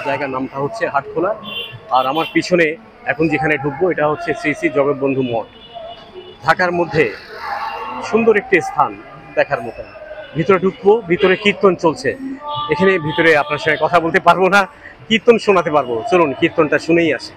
জায়গার নামটা হচ্ছে হাটখোলা, আর আমার পিছনে এখন যেখানে ঢুকবো এটা হচ্ছে শ্রী শ্রী জগৎবন্ধু মঠ। ঢাকার মধ্যে সুন্দর একটি স্থান দেখার মতো। ভিতরে ঢুকবো, ভিতরে কীর্তন চলছে। এখানে ভিতরে আপনার সঙ্গে কথা বলতে পারবো না, কীর্তন শোনাতে পারবো। চলুন কীর্তনটা শুনেই আসি।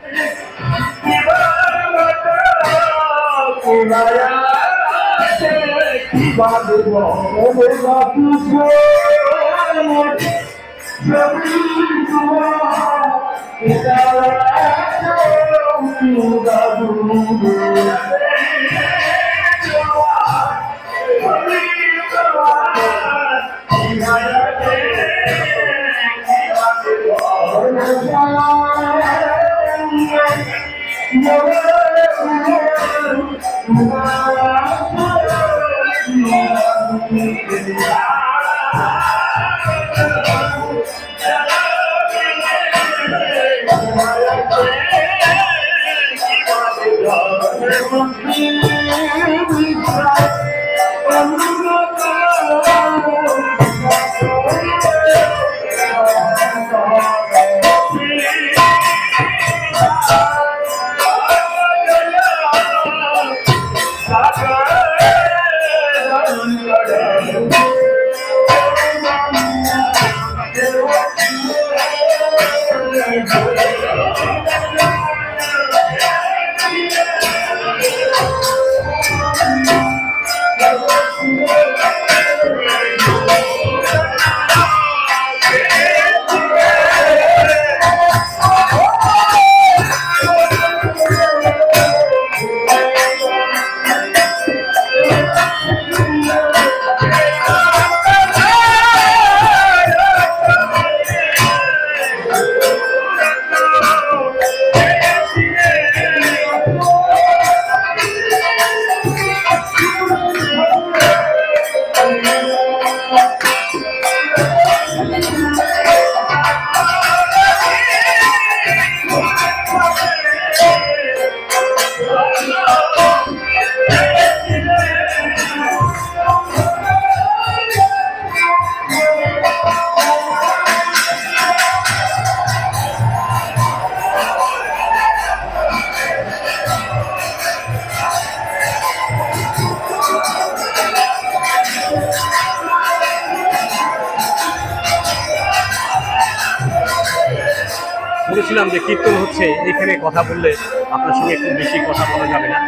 বলেছিলাম যে কীর্তন হচ্ছে, এখানে কথা বললে আপনার সঙ্গে খুব বেশি কথা বলা যাবে না।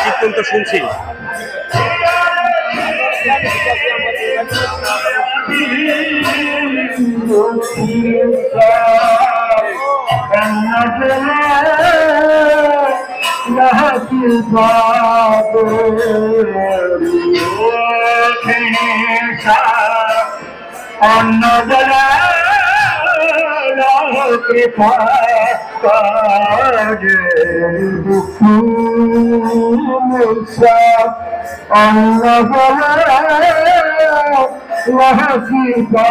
কীর্তন তো শুনছি। कृपा काज मुसा अल्लाह वह कृपा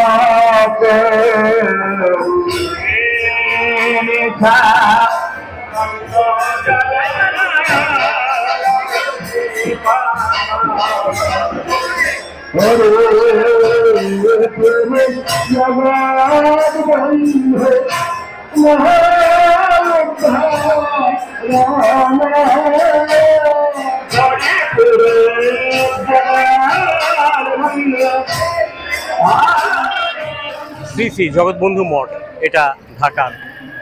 শ্রী শ্রী জগৎবন্ধু মঠ, এটা ঢাকার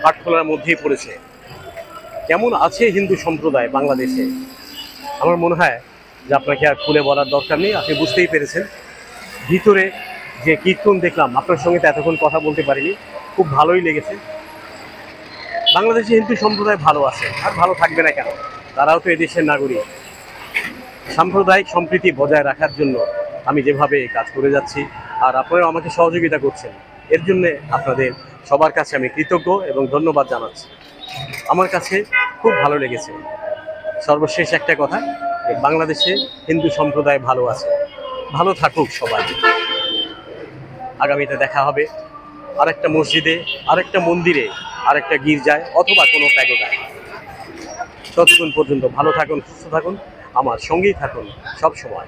হাটখোলার মধ্যেই পড়েছে। কেমন আছে হিন্দু সম্প্রদায় বাংলাদেশে, আমার মনে হয় যে আপনাকে আর খুলে বলার দরকার নেই, আপনি বুঝতেই পেরেছেন। ভিতরে যে কীর্তন দেখলাম, আপনার সঙ্গে তো এতক্ষণ কথা বলতে পারিনি, খুব ভালোই লেগেছে। বাংলাদেশে হিন্দু সম্প্রদায় ভালো আছে, আর ভালো থাকবে না কেন? তারাও তো এদেশের নাগরিক। সাম্প্রদায়িক সম্প্রীতি বজায় রাখার জন্য আমি যেভাবে কাজ করে যাচ্ছি, আর আপনারা আমাকে সহযোগিতা করছেন, এর জন্যে আপনাদের সবার কাছে আমি কৃতজ্ঞ এবং ধন্যবাদ জানাচ্ছি। আমার কাছে খুব ভালো লেগেছে। সর্বশেষ একটা কথা, বাংলাদেশে হিন্দু সম্প্রদায় ভালো আছে, ভালো থাকুক সবাই। আগামীতে দেখা হবে আরেকটা মসজিদে, আরেকটা মন্দিরে, আরেকটা গির্জায়, অথবা কোনো প্যাগোডায়। ততক্ষণ পর্যন্ত ভালো থাকুন, সুস্থ থাকুন। আমার সঙ্গেই থাকুন সব সময়।